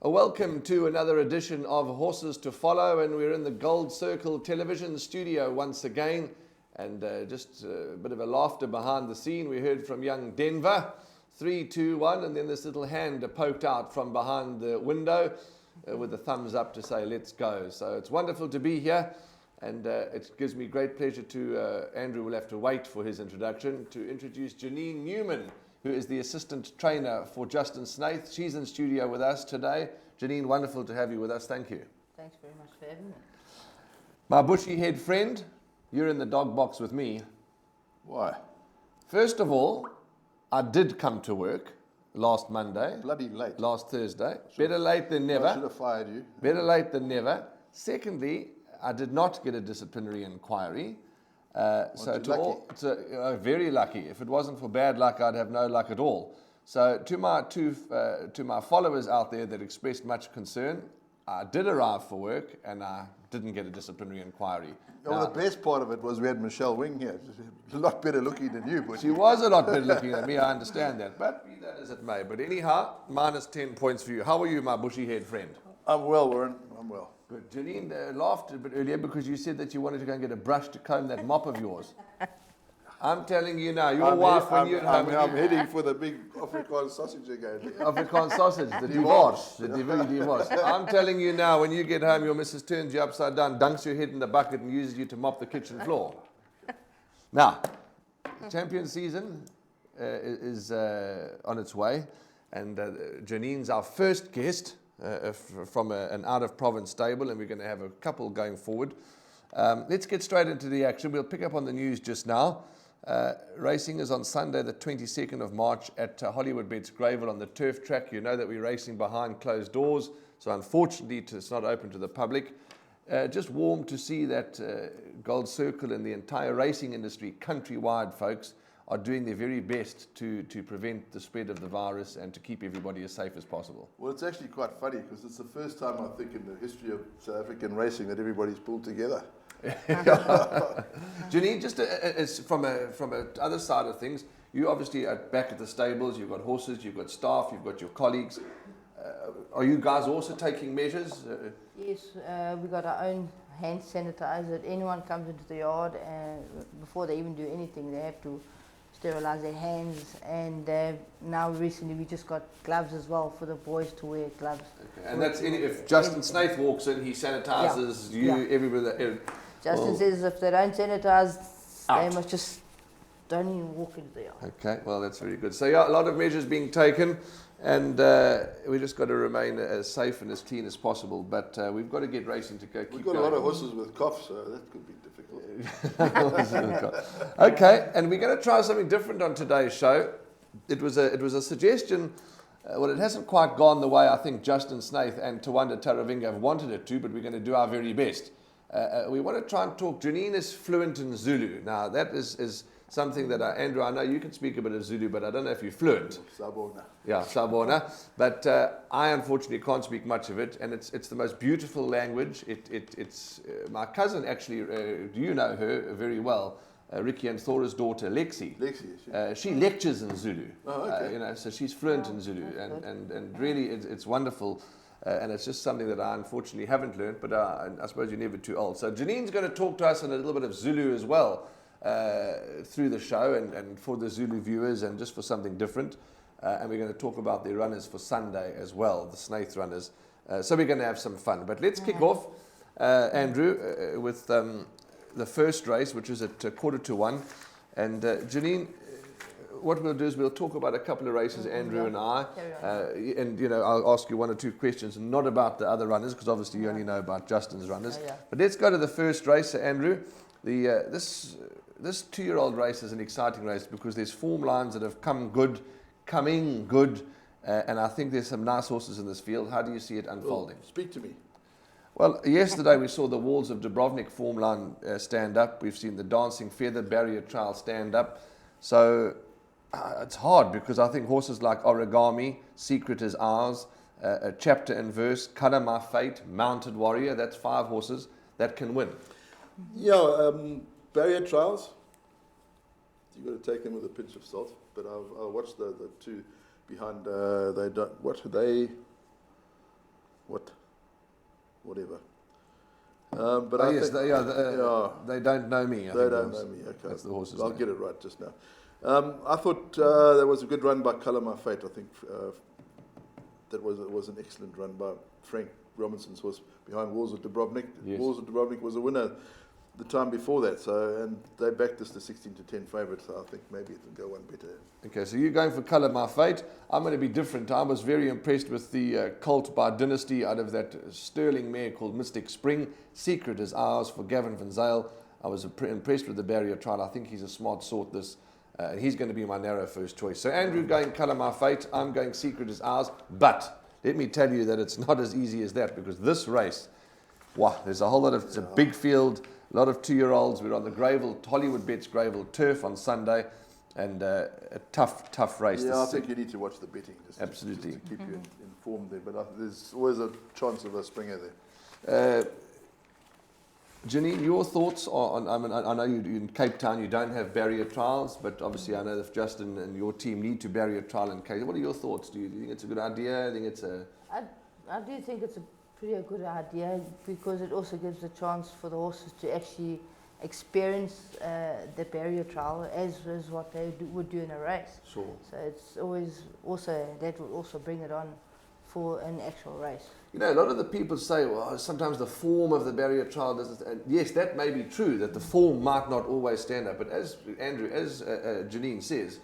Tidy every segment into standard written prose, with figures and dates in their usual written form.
Welcome to another edition of Horses to Follow, and we're in the Gold Circle television studio once again, and just a bit of a laughter behind the scene. We heard from young Denver, 3, 2, 1, and then this little hand poked out from behind the window with a thumbs up to say let's go. So it's wonderful to be here, and it gives me great pleasure to, Andrew will have to wait for his introduction, to introduce Janene Newlands, who is the assistant trainer for Justin Snaith. She's in studio with us today. Janene, wonderful to have you with us. Thank you. Thanks very much for having me. My bushy head friend, you're in the dog box with me. Why? First of all, I did come to work last Monday. Bloody late. Last Thursday. Better late than never. I should have fired you. Better late than never. Secondly, I did not get a disciplinary inquiry. Very lucky. If it wasn't for bad luck, I'd have no luck at all. So to my followers out there that expressed much concern, I did arrive for work and I didn't get a disciplinary inquiry. Well, the best part of it was we had Michelle Wing here. A lot better looking than you, but she was a lot better looking than me, I understand that. But be that as it may. But anyhow, minus 10 points for you. How are you, my bushy-haired friend? I'm well, Warren. I'm well. Good. Janene laughed a bit earlier because you said that you wanted to go and get a brush to comb that mop of yours. I'm telling you now, your wife, when you're at home... I'm heading for the big Afrikaans sausage again. Afrikaans sausage, the divorce. The divorce. I'm telling you now, when you get home, your missus turns you upside down, dunks your head in the bucket and uses you to mop the kitchen floor. Now, champion season is on its way, and Janene's our first guest from an out-of-province stable, and we're going to have a couple going forward. Let's get straight into the action. We'll pick up on the news just now. Racing is on Sunday, the 22nd of March at Hollywood Bets Gravel on the turf track. You know that we're racing behind closed doors, so unfortunately it's not open to the public. Just warm to see that Gold Circle and the entire racing industry, countrywide folks, are doing their very best to prevent the spread of the virus and to keep everybody as safe as possible. Well, it's actually quite funny because it's the first time, I think, in the history of South African racing that everybody's pulled together. Janene, just from a other side of things, you obviously are back at the stables, you've got horses, you've got staff, you've got your colleagues. Are you guys also taking measures? Yes, we've got our own hand sanitizer. Anyone comes into the yard, before they even do anything, they have to sterilize their hands, and now recently we just got gloves as well for the boys to wear gloves. Okay. And that's if Justin Snaith walks in, he sanitizes everybody. Justin says if they don't sanitize, they must just don't even walk into the yard. Okay, well that's very good. So yeah, a lot of measures being taken, and we just got to remain as safe and as clean as possible. But we've got to get racing to go. We've got a lot of horses with coughs, so that could be difficult. Okay, and we're going to try something different on today's show. It was a suggestion. Well, it hasn't quite gone the way I think Justin Snaith and Tawanda Taravinga have wanted it to, but we're going to do our very best. We want to try and talk. Janene is fluent in Zulu. Now, that is something that, Andrew, I know you can speak a bit of Zulu, but I don't know if you're fluent. Sabona. Yeah, Sabona. But I unfortunately can't speak much of it, and it's the most beautiful language. It's my cousin, actually, do you know her very well? Ricky and Thora's daughter, Lexi. She lectures in Zulu. Oh, okay. So she's fluent in Zulu, and really it's wonderful. And it's just something that I unfortunately haven't learned, but I suppose you're never too old. So Janene's going to talk to us in a little bit of Zulu as well through the show, and for the Zulu viewers, and just for something different. And we're going to talk about the runners for Sunday as well, the Snaith runners. So we're going to have some fun. But let's kick off, Andrew, with the first race, which is at 1:45. And Janene, what we'll do is we'll talk about a couple of races, Andrew and I, and I'll ask you one or two questions, not about the other runners, because obviously you only know about Justin's runners. But let's go to the first race, Andrew. This 2-year-old race is an exciting race because there's form lines that have coming good, and I think there's some nice horses in this field. How do you see it unfolding? Well, speak to me. Well, yesterday we saw the Walls of Dubrovnik form line stand up. We've seen the Dancing Feather Barrier Trial stand up. So it's hard because I think horses like Origami, Secret is Ours, a Chapter and Verse, Colour My Fate, Mounted Warrior, that's 5 horses that can win. Yeah, barrier trials, you've got to take them with a pinch of salt, but I'll watch the two behind whatever. But Oh, I yes, think they don't know me. I they think don't was- know me. Okay, That's the horse's I'll name. get it right just now. I thought there was a good run by Colour My Fate. I think that was an excellent run by Frank Robinson's horse behind Wars of Dubrovnik. Yes. Wars of Dubrovnik was a winner the time before that, and they backed us the 16-10 favourite. So I think maybe it will go one better. Okay, so you're going for Colour My Fate. I'm going to be different. I was very impressed with the colt by Dynasty out of that sterling mare called Mystic Spring. Secret is Ours for Gavin Van Zyl. I was impressed with the barrier trial. I think he's a smart sort, this. He's going to be my narrow first choice. So Andrew going Colour My Fate. I'm going Secret is Ours. But let me tell you that it's not as easy as that, because this race, wow, there's a whole lot of, it's a big field, a lot of 2-year-olds. We're on the Gravel, Hollywood Bets Gravel Turf on Sunday. And a tough race. Yeah, I think you need to watch the betting Absolutely. just to keep you informed there. But there's always a chance of a springer there. Janene, your thoughts on, I mean, I know you're in Cape Town, you don't have barrier trials, but obviously I know that Justin and your team need to barrier trial in Cape. What are your thoughts? Do you think it's a good idea? I think it's a... I do think it's a pretty good idea, because it also gives a chance for the horses to actually experience the barrier trial as what they would do in a race. Sure. So it's always also, that will also bring it on for an actual race. You know, a lot of the people say, well, sometimes the form of the barrier trial doesn't... And yes, that may be true, that the form might not always stand up. But as Andrew, as Janene says,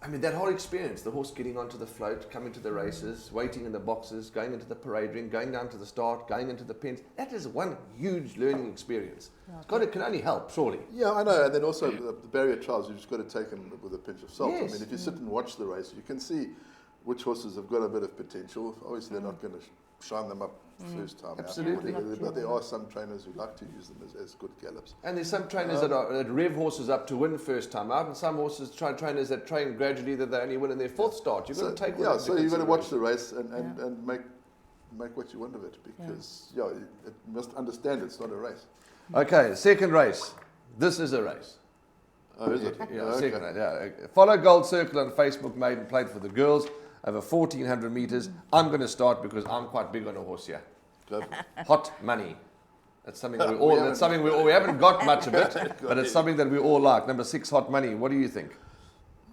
I mean, that whole experience, the horse getting onto the float, coming to the races, waiting in the boxes, going into the parade ring, going down to the start, going into the pens, that is one huge learning experience. It can only help, surely. Yeah, I know. And then also the barrier trials, you've just got to take them with a pinch of salt. Yes. I mean, if you sit and watch the race, you can see which horses have got a bit of potential. Obviously, they're not going to shine them up first time Absolutely. out. But there are some trainers who like to use them as good gallops. And there's some trainers that rev horses up to win first time out, and some horses trainers that train gradually that they only win in their fourth start. You've got to take so you've got to watch the race and make what you want of it, because it must understand it's not a race. Okay, second race. This is a race. Oh, is it? Yeah, Okay. second race. Yeah. Follow Gold Circle on Facebook, maiden played for the girls, over 1,400 meters. I'm going to start because I'm quite big on a horse here. Go for it. Hot Money. That's something that we haven't got much of it, but it's something that we all like. Number 6, Hot Money. What do you think?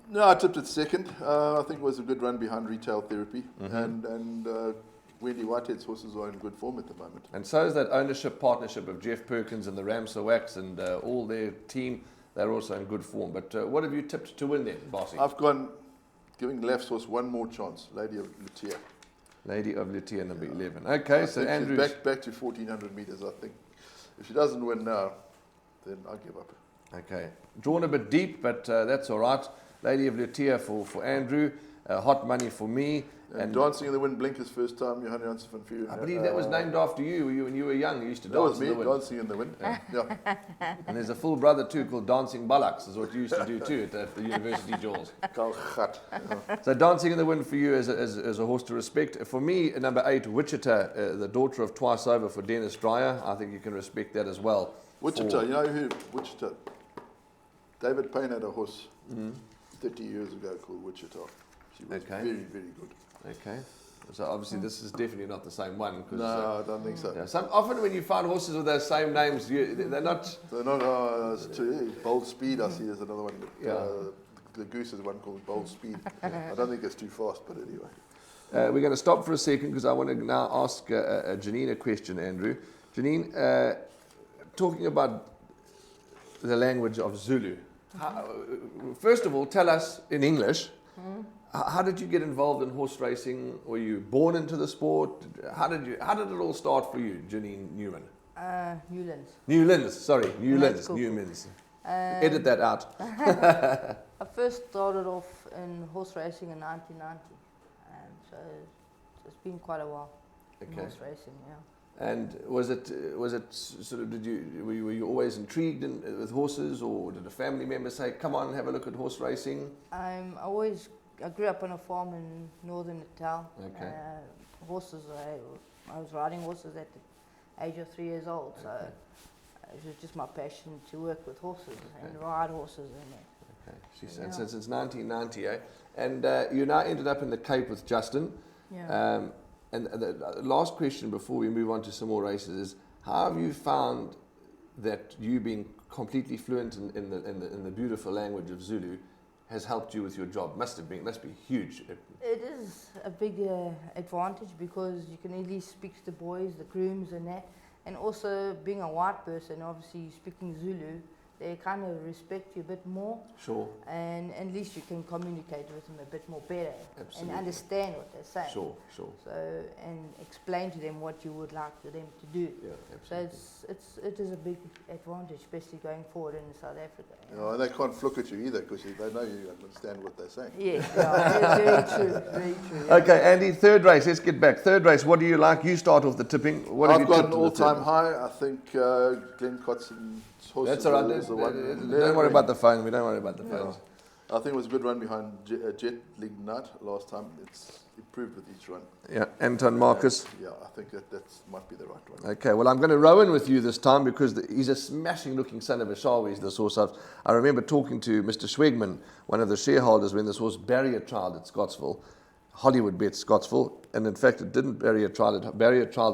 No, I tipped it second. I think it was a good run behind Retail Therapy, and Wendy Whitehead's horses are in good form at the moment. And so is that ownership partnership of Jeff Perkins and the Ramsar Wax and all their team. They're also in good form. But what have you tipped to win then, Bossy? I've gone giving Laf's horse one more chance, Lady of Lutia. Lady of Lutia, number 11. Okay, so Andrew's... back to 1,400 meters, I think. If she doesn't win now, then I'll give up. Okay. Drawn a bit deep, but that's all right. Lady of Lutia for Andrew. Hot Money for me. And Dancing in the Wind, Blinker's first time, Johan Janssen van Vuren. I believe that was named after you when you were young. You used to That dance was me, in the wind. Dancing in the Wind. Yeah. And there's a full brother too called Dancing Bullocks, is what you used to do too at the university jaws. Kalgat. So Dancing in the Wind for you as a horse to respect. For me, number 8, Wichita, the daughter of Twice Over for Dennis Dreyer. I think you can respect that as well. Wichita, you know who? Wichita. David Payne had a horse 30 years ago called Wichita. She was very, very good. Okay. So obviously this is definitely not the same one. No, I don't think so. Yeah, often when you find horses with those same names, they're not... They're not, Bold Speed, I see there's another one. The Goose is one called Bold Speed. I don't think it's too fast, but anyway. We're going to stop for a second because I want to now ask Janene a question, Andrew. Janene, talking about the language of Zulu, first of all, tell us in English, how did you get involved in horse racing? Were you born into the sport? How did it all start for you, Janene Newlands. Newlands. Edit that out. I first started off in horse racing in 1990, so it's been quite a while in horse racing, yeah. And was it sort of, were you always intrigued with horses, or did a family member say, come on, have a look at horse racing? I grew up on a farm in northern Natal. Okay. Horses, I was riding horses at the age of 3 years old, so it was just my passion to work with horses and ride horses. Okay. And since it's 1990, eh? And you now ended up in the Cape with Justin. Yeah. And the last question before we move on to some more races is, how have you found that you being completely fluent in the beautiful language of Zulu has helped you with your job? Must be huge. It is a big advantage because you can at least speak to the boys, the grooms and that. And also being a white person, obviously speaking Zulu, they kind of respect you a bit more. Sure. And at least you can communicate with them a bit more better. Absolutely. And understand what they're saying. Sure. So, and explain to them what you would like for them to do. Yeah, absolutely. So it is a big advantage, especially going forward in South Africa. And they can't look at you either because they know you understand what they're saying. Yes, yeah, very true, very true. Yeah. Okay, Andy, third race. Let's get back. Third race. What do you like? You start off the tipping. What have I've you got tipped an in the all-time tipping? high. I think Glenn Cotson's horse. That's all right. Don't worry about the phone. We don't worry about the phones. I think it was a good run behind Jet League Nut last time. It's improved with each run. Yeah, Anton Marcus. Yeah, I think that might be the right one. Okay, well, I'm going to row in with you this time because he's a smashing-looking son of a Shawi's, this horse. I remember talking to Mr. Schwegman, one of the shareholders, when this horse barrier trialled at Scottsville. Hollywood bet Scottsville, and in fact, it didn't barrier trial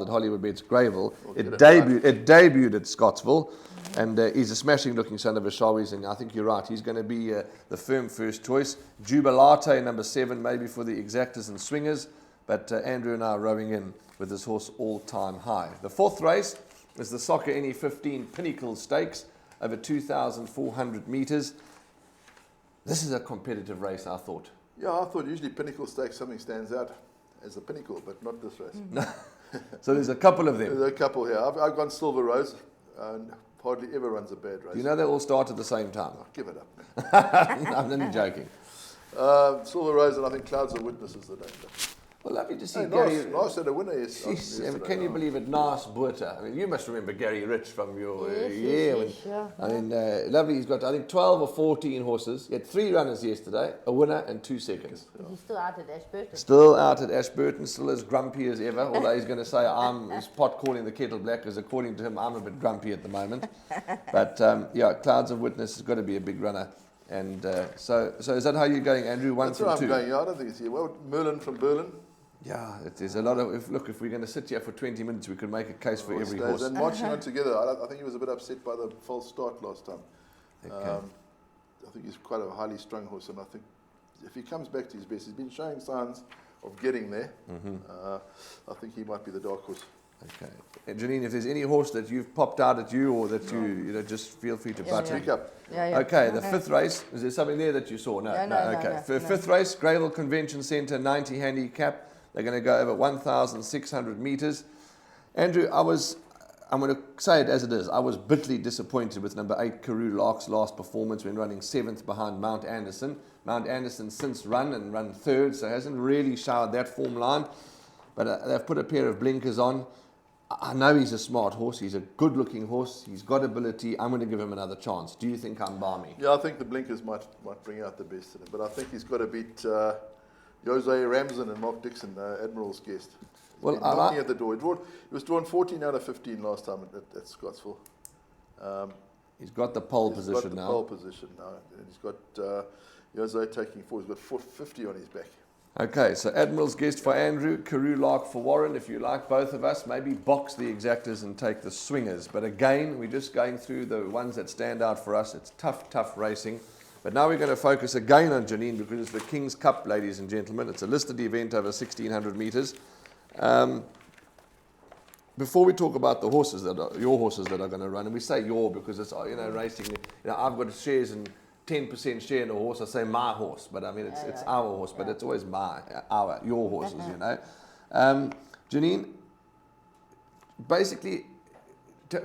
at Hollywood bet's Greyville. It debuted at Scottsville, and he's a smashing-looking son of a Shawi's, and I think you're right. He's going to be the firm first choice. Jubilate, number 7, maybe for the exactors and swingers, but Andrew and I are rowing in with this horse all-time high. The fourth race is the Soccer NE15 Pinnacle Stakes over 2,400 metres. This is a competitive race, I thought. Yeah, I thought usually Pinnacle Stakes something stands out as a pinnacle, but not this race. So there's a couple of them. There's a couple here. I've gone Silver Rose, and hardly ever runs a bad race. You know they all start at the same time. Oh, give it up, man. I'm only joking. Silver Rose, and I think Clouds of Witnesses the danger. Well, lovely to see Hey, Gary. Nice had a winner yesterday. Can you believe it? Nas Buerta. I mean, you must remember Gary Rich from your Yes, yeah. I mean, lovely. He's got, I think, 12 or 14 horses. He had 3 runners yesterday, a winner and 2 seconds. He's still out at Ashburton. Still out at Ashburton, still as grumpy as ever. Although he's going to say he's pot calling the kettle black, because according to him, I'm a bit grumpy at the moment. But yeah, Clouds of Witness has got to be a big runner. And so is that how you're going, Andrew? One That's from where I'm 2. going. Yeah, I don't think it's here. Well, Merlin from Berlin. Yeah, there's a lot of. If we're going to sit here for 20 minutes, we could make a case for every horse. And marching on together. I think he was a bit upset by the false start last time. Okay. I think he's quite a highly strung horse, and I think if he comes back to his best, he's been showing signs of getting there. I think he might be the dark horse. Okay. And Janene, if there's any horse that you've popped out at you, or that you just feel free to butt in. Speak up. Yeah. Okay, the fifth race, is there something there that you saw? No. Okay. For fifth race, Greyville Convention Centre, 90 handicap. They're going to go over 1,600 metres. Andrew, I'm going to say it as it is. I was bitterly disappointed with number 8, Karoo Lark's last performance when running 7th behind Mount Anderson. Mount Anderson since run 3rd, so hasn't really showered that form line. But they've put a pair of blinkers on. I know he's a smart horse. He's a good-looking horse. He's got ability. I'm going to give him another chance. Do you think I'm balmy? Yeah, I think the blinkers might bring out the best in him. But I think he's got to beat Jose Ramsden and Mark Dixon, Admiral's guest. He's been knocking at the door. He was drawn 14 out of 15 last time at Scottsville. He's got the pole position now. He's got the pole position now. And he's got Jose taking 4. He's got 450 on his back. Okay, so Admiral's guest for Andrew, Karoo Lark for Warren. If you like both of us, maybe box the exactors and take the swingers. But again, we're just going through the ones that stand out for us. It's tough racing. But now we're going to focus again on Janene, because it's the King's Cup, ladies and gentlemen. It's a listed event over 1,600 metres. Before we talk about the horses your horses that are going to run, and we say your because it's racing. I've got shares in 10% share in a horse. I say my horse, but I mean it's our horse, but it's always your horses. Janene, basically,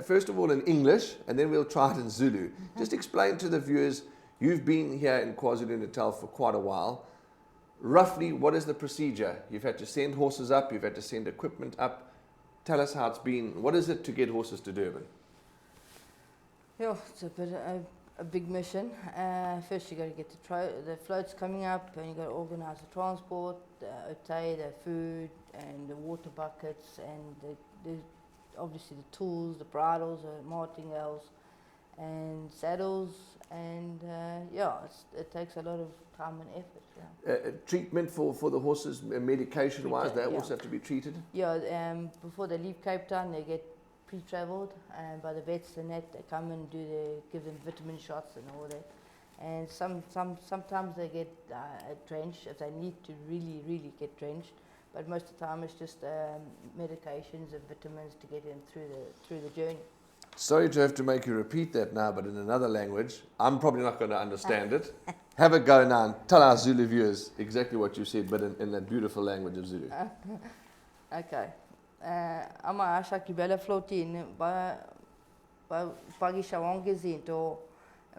first of all in English, and then we'll try it in Zulu. Just explain to the viewers. You've been here in KwaZulu-Natal for quite a while. Roughly, what is the procedure? You've had to send horses up, you've had to send equipment up. Tell us how it's been. What is it to get horses to Durban? Yeah, it's a bit a big mission. First, you got to get the floats coming up, and you got to organise the transport, the hotel, the food, and the water buckets, and obviously the tools, the bridles, the martingales. and saddles, and it takes a lot of time and effort. Yeah. Treatment for the horses, medication-wise, they Yeah. also have to be treated? Yeah, before they leave Cape Town, they get pre-travelled by the vets and that. They come and give them vitamin shots and all that. And sometimes they get drenched if they need to really get drenched. But most of the time it's just medications and vitamins to get them through the journey. Sorry to have to make you repeat that now, but in another language. I'm probably not going to understand it. Have a go now and tell our Zulu viewers exactly what you said, but in that beautiful language of Zulu. Okay. Ama acha que bela flotin ba pagi shawonge zinto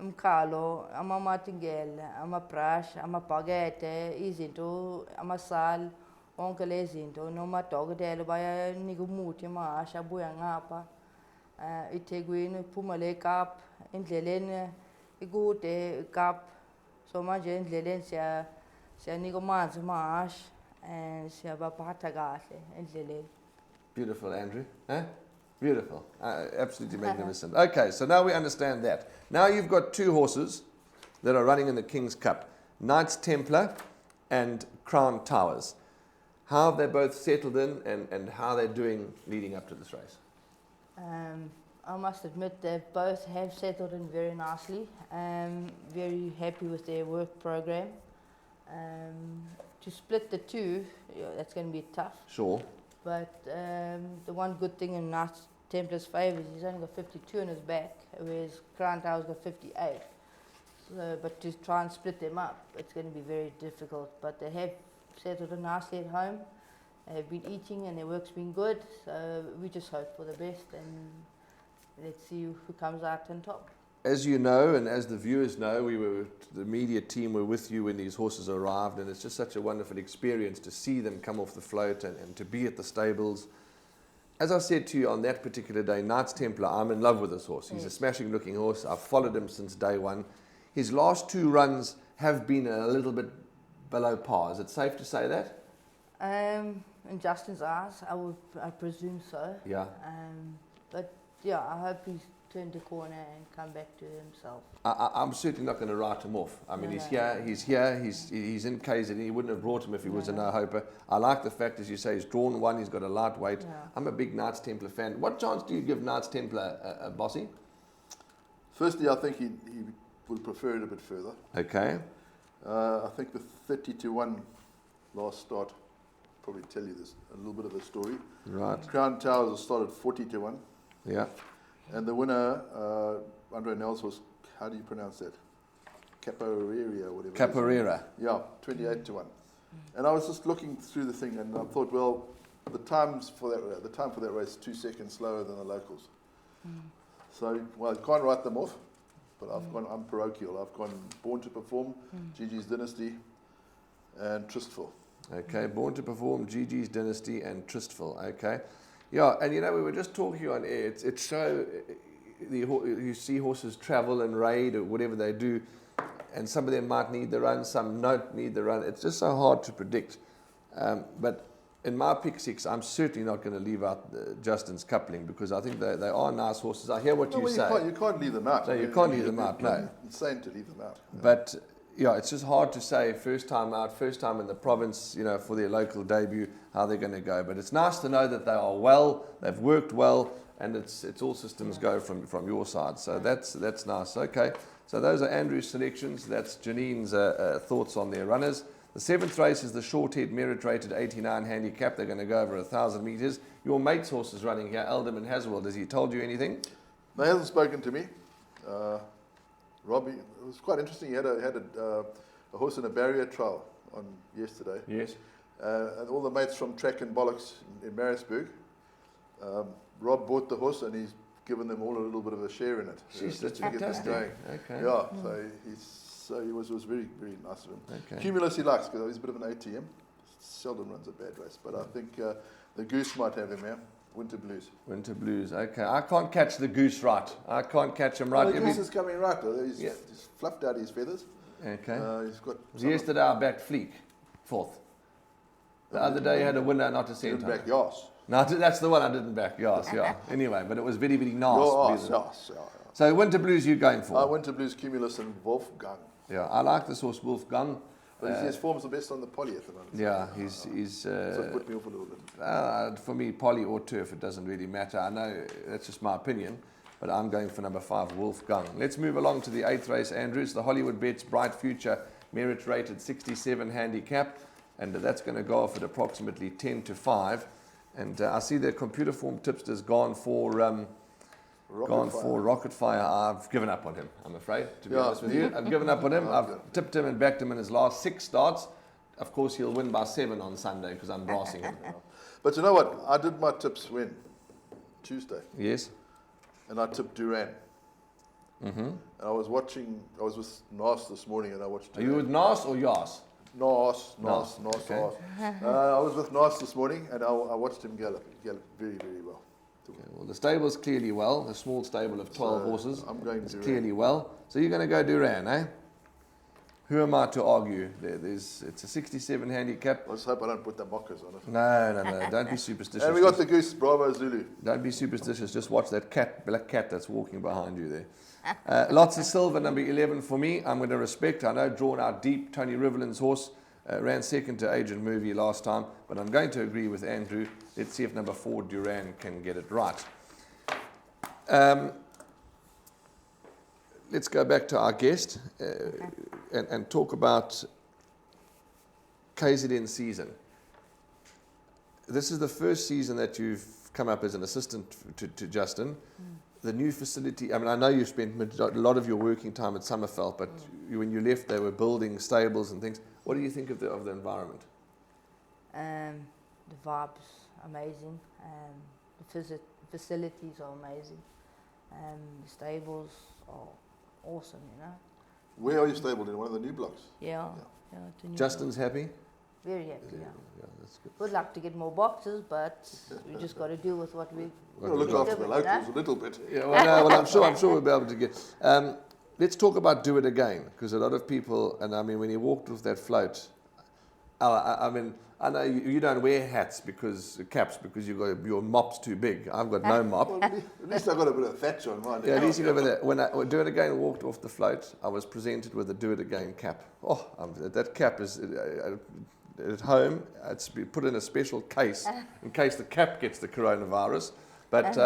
mkalo ama martingale ama prash ama pagete izinto ama sal onke lezinto noma dogodela baya nikumuthi ma asha buya ngapha iThekwini phuma le Kaap endleleni ikude Kaap so manje endleleni siyanika amanzi mahasha and siyabaphatha kahle endleleni. Beautiful, Andrew. Huh? Beautiful. Absolutely magnificent. Okay, so now we understand that. Now you've got two horses that are running in the King's Cup, Knights Templar and Crown Towers. How have they both settled in and how they're doing leading up to this race? I must admit they both have settled in very nicely. Very happy with their work program. To split the two, that's going to be tough. Sure. But the one good thing in Knights Templar's favour is he's only got 52 on his back, whereas Crown Tower's got 58. So, but to try and split them up, it's going to be very difficult. But they have settled in nicely at home. They've been eating and their work's been good. So we just hope for the best and let's see who comes out on top. As you know, and as the viewers know, the media team were with you when these horses arrived, and it's just such a wonderful experience to see them come off the float and to be at the stables. As I said to you on that particular day, Knights Templar, I'm in love with this horse. He's a smashing looking horse. I've followed him since day one. His last two runs have been a little bit below par. Is it safe to say that? In Justin's eyes, I presume so. Yeah. But yeah, I hope he's turned the corner and come back to himself. I'm certainly not going to write him off. I mean, he's here, he's in KZN. He wouldn't have brought him if he was a no-hoper. I like the fact, as you say, he's drawn one, he's got a lightweight. Yeah. I'm a big Knights Templar fan. What chance do you give Knights Templar, Bossy? Firstly, I think he will prefer it a bit further. Okay. I think the 30-1 last start probably tell you this a little bit of a story. Right. Crown Towers started 40-1. Yeah. And the winner, Andre Nels, was, how do you pronounce that? Capoeira or whatever. Capoeira. Yeah, 28-1. And I was just looking through the thing and I thought, well, the time for that race is 2 seconds slower than the locals. So, well, you can't write them off, but I'm parochial. I've gone Born to Perform, Gigi's Dynasty, and Tristful. Okay, Born to Perform, Gigi's Dynasty, and Tristful. Okay. Yeah, and you know, we were just talking on air. It's so, you see horses travel and raid or whatever they do, and some of them might need the run, some don't need the run. It's just so hard to predict. But in my pick six, I'm certainly not going to leave out Justin's coupling because I think they are nice horses. I hear what you say. You can't leave them out. No, you can't leave them out, no. It's insane to leave them out. But yeah, it's just hard to say first time out, first time in the province, you know, for their local debut, how they're going to go. But it's nice to know that they are well, they've worked well, and it's all systems go from your side. So that's nice. Okay, so those are Andrew's selections. That's Janene's thoughts on their runners. The seventh race is the short-head merit-rated 89 handicap. They're going to go over 1,000 metres. Your mate's horse is running here, Alderman Haswell. Has he told you anything? No, he hasn't spoken to me. Robbie, it was quite interesting. He had a horse in a barrier trial on yesterday. Yes. And all the mates from Track and Bollocks in Maritzburg. Rob bought the horse and he's given them all a little bit of a share in it. Jeez, that's to get them fantastic. going. Okay. Yeah, so he was very, very nice of him. Okay. Cumulus he likes because he's a bit of an ATM. Seldom runs a bad race, but I think the Goose might have him here. Winter Blues. Winter Blues. Okay, I can't catch the Goose right. I can't catch him right. Oh, the Goose is coming right. He's fluffed out his feathers. Okay. He's got. Yesterday I backed Fleek, fourth. The other day you had a winner, not a centre. Didn't back Yas. No, that's the one I didn't back. Yas, yeah. Anyway, but it was very, very nice. Yas. So Winter Blues you going for? Winter Blues, Cumulus and Wolfgang. Yeah, I like this horse Wolfgang. But his form's the best on the poly at the moment. Yeah, he's. So it put me off a little bit. For me, poly or turf, it doesn't really matter. I know that's just my opinion, but I'm going for number 5, Wolfgang. Let's move along to the 8th race, Andrew. It's the Hollywood Bets Bright Future Merit Rated 67 handicap, and that's going to go off at approximately 10 to 5. And I see the computer form tipster's gone for Rocket Fire. I've given up on him, I'm afraid, to be honest with you. I've given up on him. I've tipped him and backed him in his last 6 starts. Of course, he'll win by 7 on Sunday because I'm brassing him. But you know what? I did my tips when? Tuesday. Yes. And I tipped Duran. Mm-hmm. And I was with Nas this morning and I watched Duran. Are you with Nas or Yas? Nas. Okay. I was with Nas this morning and I watched him gallop very, very well. Okay, well, the stable's clearly well. The small stable of 12 horses. I'm going is Duran. Clearly well. So you're going to go Duran, eh? Who am I to argue? It's a 67 handicap. Let's hope I don't put the mockers on it. No. Don't be superstitious. And we got the goose, Bravo Zulu. Don't be superstitious. Just watch that black cat that's walking behind you there. Lots of silver, number 11 for me. I'm going to respect. I know drawn out deep. Tony Rivelin's horse ran second to Agent Movie last time, but I'm going to agree with Andrew. Let's see if number 4 Duran can get it right. Let's go back to our guest and talk about KZN season. This is the first season that you've come up as an assistant to Justin. The new facility, I mean, I know you've spent a lot of your working time at Summerfeld, but when you left, they were building stables and things. What do you think of the environment? The vibes amazing. The facilities are amazing. The stables are awesome, you know. Where are you stabled in? One of the new blocks? Yeah. Justin's happy? Very happy, yeah. That's good. Would like to get more boxes, but we just got to deal with what we. We've got to look after the locals a little bit. Yeah, well, I'm sure we'll be able to get. Let's talk about Do It Again, because a lot of people, and I mean, when he walked with that float, I mean, I know you don't wear caps because your mop's too big. I've got no mop. Well, at least I got a bit of thatch on mine. Yeah, at least you got that. When Do It Again walked off the float, I was presented with a Do It Again cap. Oh, that cap is at home. It's been put in a special case in case the cap gets the coronavirus. But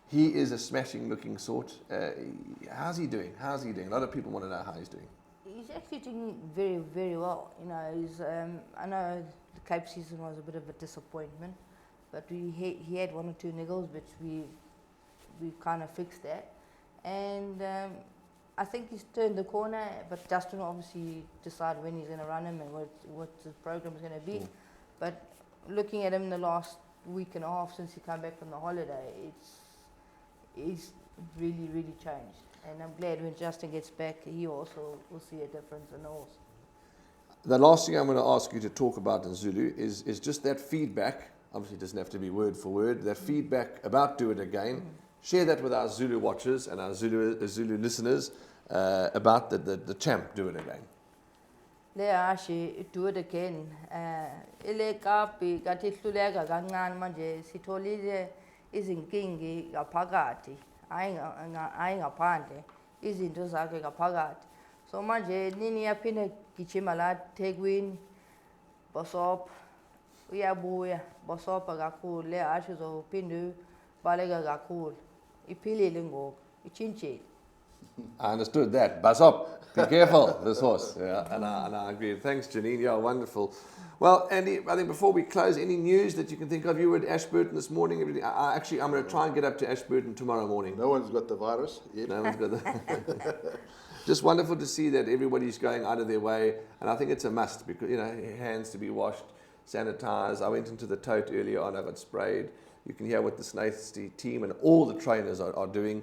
he is a smashing-looking sort. How's he doing? A lot of people want to know how he's doing. He's actually doing very, very well. You know, I know the Cape season was a bit of a disappointment, but he had 1 or 2 niggles, which we kind of fixed that. And I think he's turned the corner, but Justin will obviously decide when he's going to run him and what his program is going to be. But looking at him the last week and a half since he came back from the holiday, he's really, really changed. And I'm glad when Justin gets back, he also will see a difference in the horse. The last thing I'm going to ask you to talk about in Zulu is just that feedback. Obviously, it doesn't have to be word for word. That feedback about Do It Again. Share that with our Zulu watchers and our Zulu listeners about the champ Do It Again. Le ashe Do It Again. Ile kapi katihluleka kancane manje sitholile izinkingi ngaphakathi. Ayingaphandle izinto zakhe ngaphakathi. So manje nini yaphinde gijima la Thekwini Bosop uyabuya Bosopa kakhulu le ashe uzophinde baleka kakhulu. Iphilile ngoku itshintshile. I understood that. Buzz up. Be careful, this horse. Yeah, and I agree. Thanks, Janene. Yeah, wonderful. Well, Andy, I think before we close, any news that you can think of? You were at Ashburton this morning. I'm going to try and get up to Ashburton tomorrow morning. No one's got the virus yet. No one's got the... Just wonderful to see that everybody's going out of their way. And I think it's a must because, you know, hands to be washed, sanitized. I went into the tote earlier on. I got sprayed. You can hear what the Snaith team and all the trainers are doing.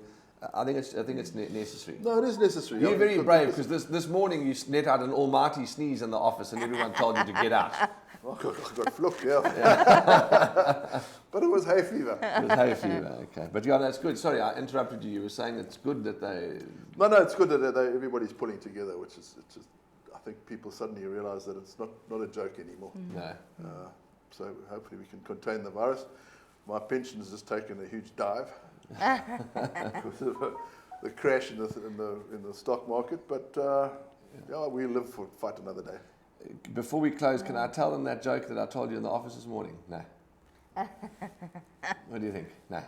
I think it's necessary. No, it is necessary. You're very brave because this morning you let out an almighty sneeze in the office and everyone told you to get out. I got fluke, yeah. But it was hay fever. It was hay fever, okay. But yeah, that's good. Sorry, I interrupted you. You were saying it's good that they... No, it's good that everybody's pulling together, which is just, I think people suddenly realise that it's not a joke anymore. No. So hopefully we can contain the virus. My pension's just taken a huge dive. the crash in the stock market. But yeah, we live to fight another day. Before we close, can I tell them that joke that I told you in the office this morning? No. What do you think? No.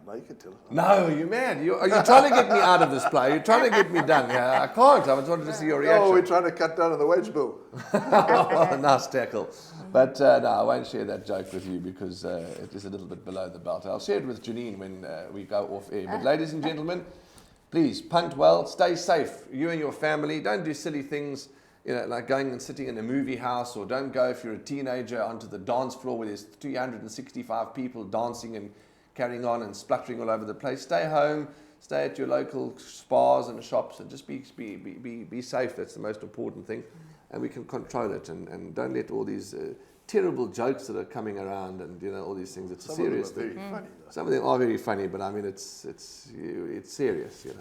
No, you can tell it. No, you mad? Are you trying to get me out of this play? You're trying to get me done. Yeah, I can't. I just wanted to see your reaction. Oh, we're trying to cut down on the wage bill. Nice tackle. But no, I won't share that joke with you because it is a little bit below the belt. I'll share it with Janene when we go off air. But ladies and gentlemen, please punt well, stay safe. You and your family, don't do silly things. Like going and sitting in a movie house, or don't go if you're a teenager onto the dance floor where there's 365 people dancing and carrying on and spluttering all over the place. Stay home, stay at your local spas and shops, and just be safe. That's the most important thing, and we can control it. And don't let all these terrible jokes that are coming around and all these things. It's a serious thing. Very funny, some of them are very funny, but I mean it's serious. Yeah.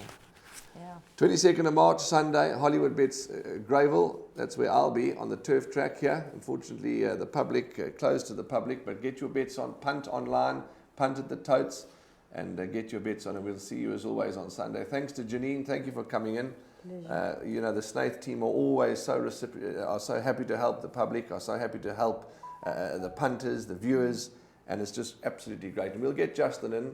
22nd of March, Sunday, Hollywood Bets Greyville. That's where I'll be on the turf track here. Unfortunately, the public, closed to the public, but get your bets on, punt online, punt at the totes, and get your bets on, and we'll see you as always on Sunday. Thanks to Janene. Thank you for coming in. The Snaith team are always are so happy to help the public, are so happy to help the punters, the viewers, and it's just absolutely great. And we'll get Justin in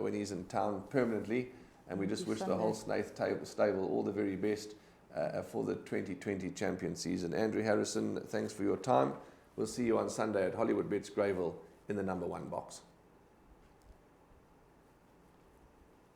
when he's in town permanently. And we just wish the whole Snaith stable all the very best for the 2020 champion season. Andrew Harrison, thanks for your time. We'll see you on Sunday at Hollywood Bets Greyville in the number 1 box.